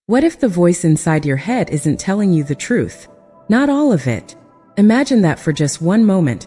What if the voice inside your head isn't telling you the truth? Not all of it. Imagine that for just one moment.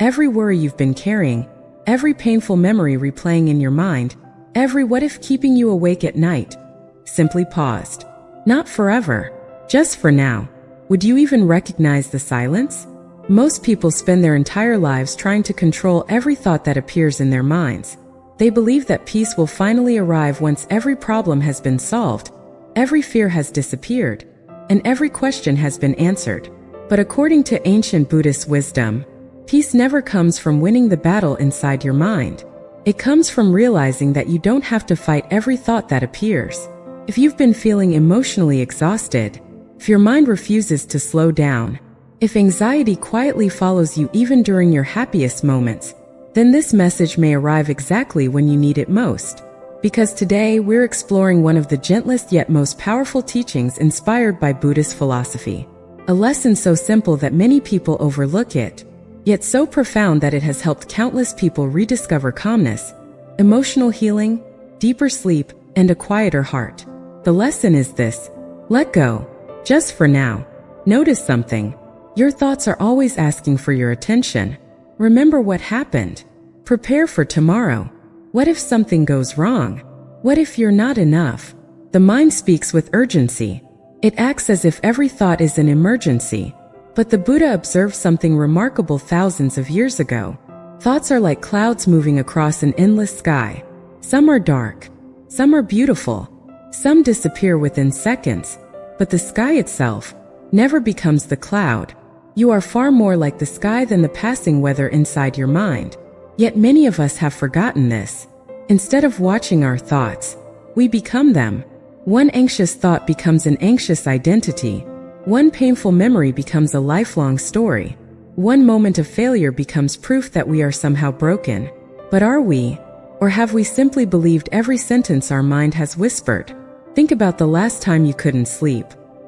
Every worry you've been carrying, every painful memory replaying in your mind, every what if keeping you awake at night, simply paused. Not forever, just for now. Would you even recognize the silence? Most people spend their entire lives trying to control every thought that appears in their minds. They believe that peace will finally arrive once every problem has been solved, every fear has disappeared, and every question has been answered. But according to ancient Buddhist wisdom, peace never comes from winning the battle inside your mind. It comes from realizing that you don't have to fight every thought that appears. If you've been feeling emotionally exhausted, if your mind refuses to slow down, if anxiety quietly follows you even during your happiest moments, then this message may arrive exactly when you need it most. Because today we're exploring one of the gentlest yet most powerful teachings inspired by Buddhist philosophy. A lesson so simple that many people overlook it, yet so profound that it has helped countless people rediscover calmness, emotional healing, deeper sleep, and a quieter heart. The lesson is this: let go, just for now. Notice something. Your thoughts are always asking for your attention. Remember what happened. Prepare for tomorrow. What if something goes wrong? What if you're not enough? The mind speaks with urgency. It acts as if every thought is an emergency. But the Buddha observed something remarkable thousands of years ago. Thoughts are like clouds moving across an endless sky. Some are dark. Some are beautiful. Some disappear within seconds. But the sky itself never becomes the cloud. You are far more like the sky than the passing weather inside your mind. Yet many of us have forgotten this. Instead of watching our thoughts, we become them. One anxious thought becomes an anxious identity. One painful memory becomes a lifelong story. One moment of failure becomes proof that we are somehow broken. But are we? Or have we simply believed every sentence our mind has whispered? Think about the last time you couldn't sleep.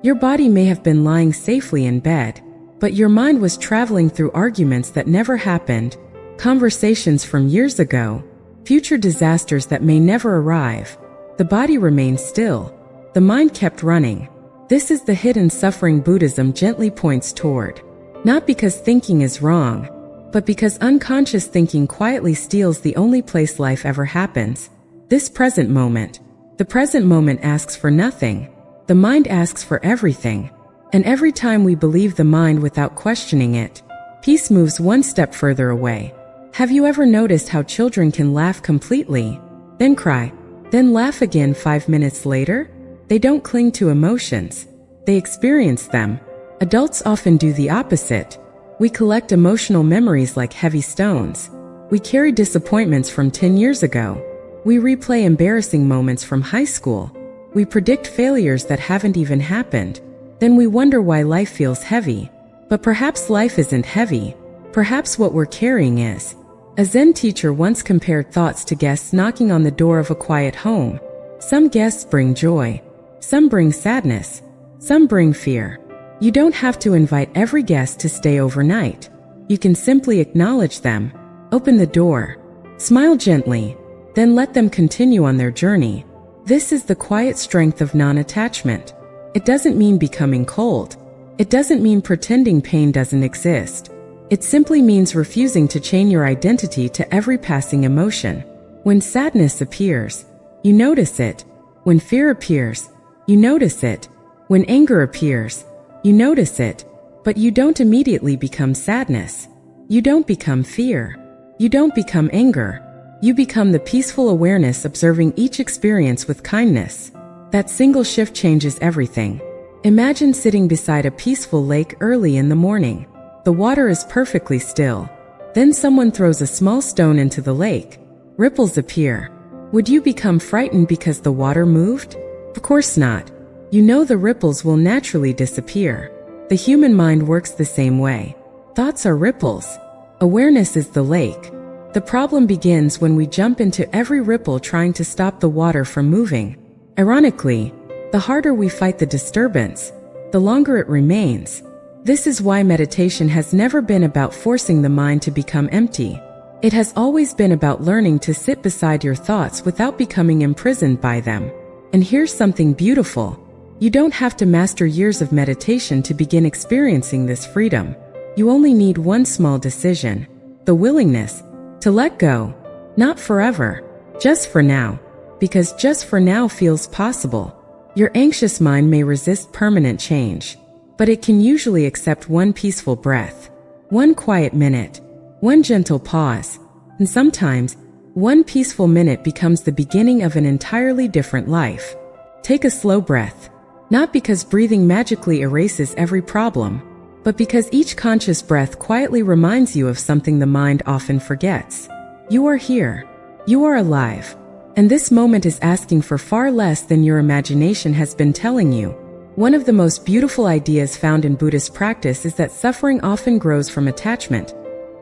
Your body may have been lying safely in bed, but your mind was traveling through arguments that never happened, conversations from years ago, future disasters that may never arrive. The body remained still. The mind kept running. This is the hidden suffering Buddhism gently points toward. Not because thinking is wrong, but because unconscious thinking quietly steals the only place life ever happens. This present moment. The present moment asks for nothing. The mind asks for everything. And every time we believe the mind without questioning it, peace moves one step further away. Have you ever noticed how children can laugh completely, then cry, then laugh again 5 minutes later? They don't cling to emotions. They experience them. Adults often do the opposite. We collect emotional memories like heavy stones. We carry disappointments from 10 years ago. We replay embarrassing moments from high school. We predict failures that haven't even happened. Then we wonder why life feels heavy. But perhaps life isn't heavy. Perhaps what we're carrying is. A Zen teacher once compared thoughts to guests knocking on the door of a quiet home. Some guests bring joy. Some bring sadness. Some bring fear. You don't have to invite every guest to stay overnight. You can simply acknowledge them. Open the door. Smile gently. Then let them continue on their journey. This is the quiet strength of non-attachment. It doesn't mean becoming cold. It doesn't mean pretending pain doesn't exist. It simply means refusing to chain your identity to every passing emotion. When sadness appears, you notice it. When fear appears, you notice it. When anger appears, you notice it. But you don't immediately become sadness. You don't become fear. You don't become anger. You become the peaceful awareness observing each experience with kindness. That single shift changes everything. Imagine sitting beside a peaceful lake early in the morning. The water is perfectly still. Then someone throws a small stone into the lake. Ripples appear. Would you become frightened because the water moved? Of course not. You know the ripples will naturally disappear. The human mind works the same way. Thoughts are ripples. Awareness is the lake. The problem begins when we jump into every ripple trying to stop the water from moving. Ironically, the harder we fight the disturbance, the longer it remains. This is why meditation has never been about forcing the mind to become empty. It has always been about learning to sit beside your thoughts without becoming imprisoned by them. And here's something beautiful. You don't have to master years of meditation to begin experiencing this freedom. You only need one small decision, the willingness to let go. Not forever, just for now. Because just for now feels possible. Your anxious mind may resist permanent change, but it can usually accept one peaceful breath, one quiet minute, one gentle pause, and sometimes, one peaceful minute becomes the beginning of an entirely different life. Take a slow breath, not because breathing magically erases every problem, but because each conscious breath quietly reminds you of something the mind often forgets. You are here. You are alive. And this moment is asking for far less than your imagination has been telling you. One of the most beautiful ideas found in Buddhist practice is that suffering often grows from attachment.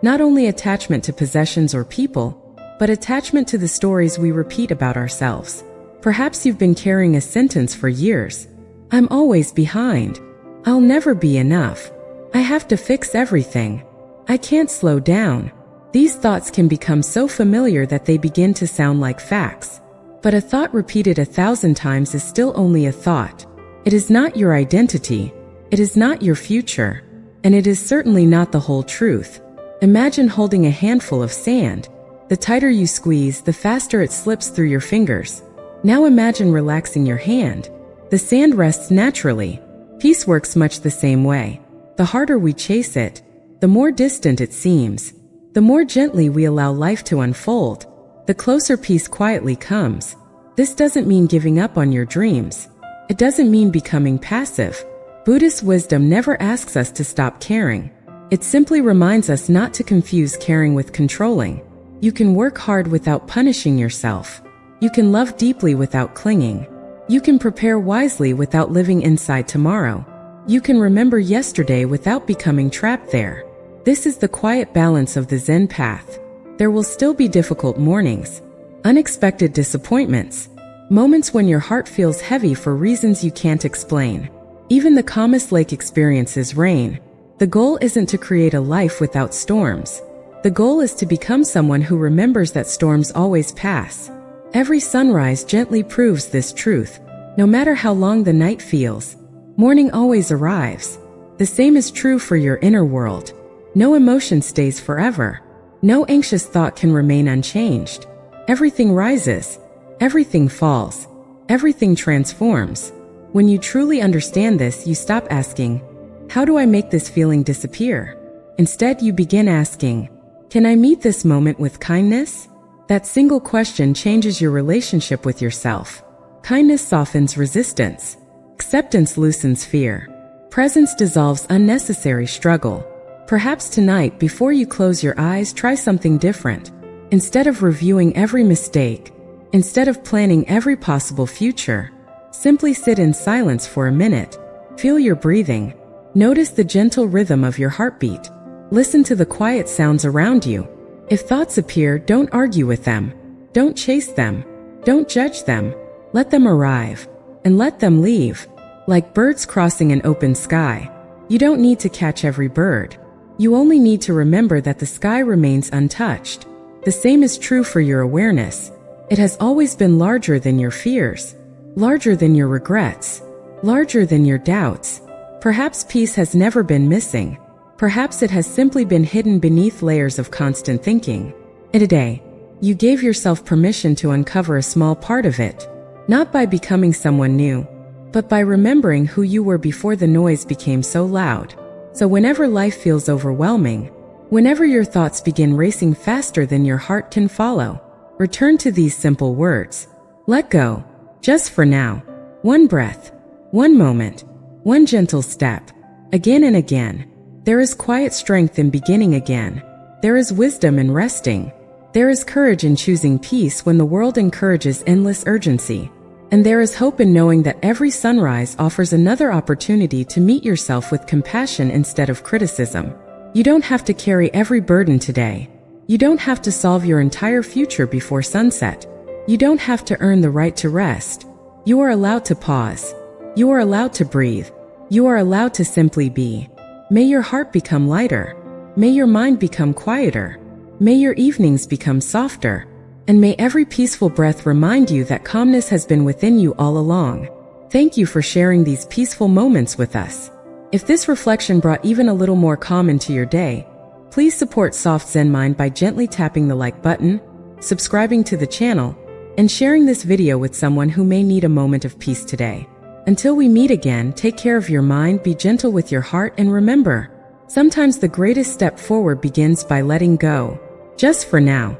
Not only attachment to possessions or people, but attachment to the stories we repeat about ourselves. Perhaps you've been carrying a sentence for years. I'm always behind. I'll never be enough. I have to fix everything. I can't slow down. These thoughts can become so familiar that they begin to sound like facts. But a thought repeated 1,000 times is still only a thought. It is not your identity. It is not your future. And it is certainly not the whole truth. Imagine holding a handful of sand. The tighter you squeeze, the faster it slips through your fingers. Now imagine relaxing your hand. The sand rests naturally. Peace works much the same way. The harder we chase it, the more distant it seems. The more gently we allow life to unfold, the closer peace quietly comes. This doesn't mean giving up on your dreams. It doesn't mean becoming passive. Buddhist wisdom never asks us to stop caring. It simply reminds us not to confuse caring with controlling. You can work hard without punishing yourself. You can love deeply without clinging. You can prepare wisely without living inside tomorrow. You can remember yesterday without becoming trapped there. This is the quiet balance of the Zen path. There will still be difficult mornings, unexpected disappointments, moments when your heart feels heavy for reasons you can't explain. Even the calmest lake experiences rain. The goal isn't to create a life without storms. The goal is to become someone who remembers that storms always pass. Every sunrise gently proves this truth. No matter how long the night feels, morning always arrives. The same is true for your inner world. No emotion stays forever. No anxious thought can remain unchanged. Everything rises. Everything falls. Everything transforms. When you truly understand this, you stop asking, how do I make this feeling disappear? Instead, you begin asking, can I meet this moment with kindness? That single question changes your relationship with yourself. Kindness softens resistance. Acceptance loosens fear. Presence dissolves unnecessary struggle. Perhaps tonight, before you close your eyes, try something different. Instead of reviewing every mistake, instead of planning every possible future, simply sit in silence for a minute. Feel your breathing. Notice the gentle rhythm of your heartbeat. Listen to the quiet sounds around you. If thoughts appear, don't argue with them. Don't chase them. Don't judge them. Let them arrive. And let them leave. Like birds crossing an open sky. You don't need to catch every bird. You only need to remember that the sky remains untouched. The same is true for your awareness. It has always been larger than your fears, larger than your regrets, larger than your doubts. Perhaps peace has never been missing. Perhaps it has simply been hidden beneath layers of constant thinking. And today, you gave yourself permission to uncover a small part of it, not by becoming someone new, but by remembering who you were before the noise became so loud. So whenever life feels overwhelming, whenever your thoughts begin racing faster than your heart can follow, return to these simple words. Let go, just for now. One breath, one moment, one gentle step. Again and again. There is quiet strength in beginning again. There is wisdom in resting. There is courage in choosing peace when the world encourages endless urgency. And there is hope in knowing that every sunrise offers another opportunity to meet yourself with compassion instead of criticism. You don't have to carry every burden today. You don't have to solve your entire future before sunset. You don't have to earn the right to rest. You are allowed to pause. You are allowed to breathe. You are allowed to simply be. May your heart become lighter. May your mind become quieter. May your evenings become softer. And may every peaceful breath remind you that calmness has been within you all along. Thank you for sharing these peaceful moments with us. If this reflection brought even a little more calm into your day, please support Soft Zen Mind by gently tapping the like button, subscribing to the channel, and sharing this video with someone who may need a moment of peace today. Until we meet again, take care of your mind, be gentle with your heart, and remember, sometimes the greatest step forward begins by letting go, just for now.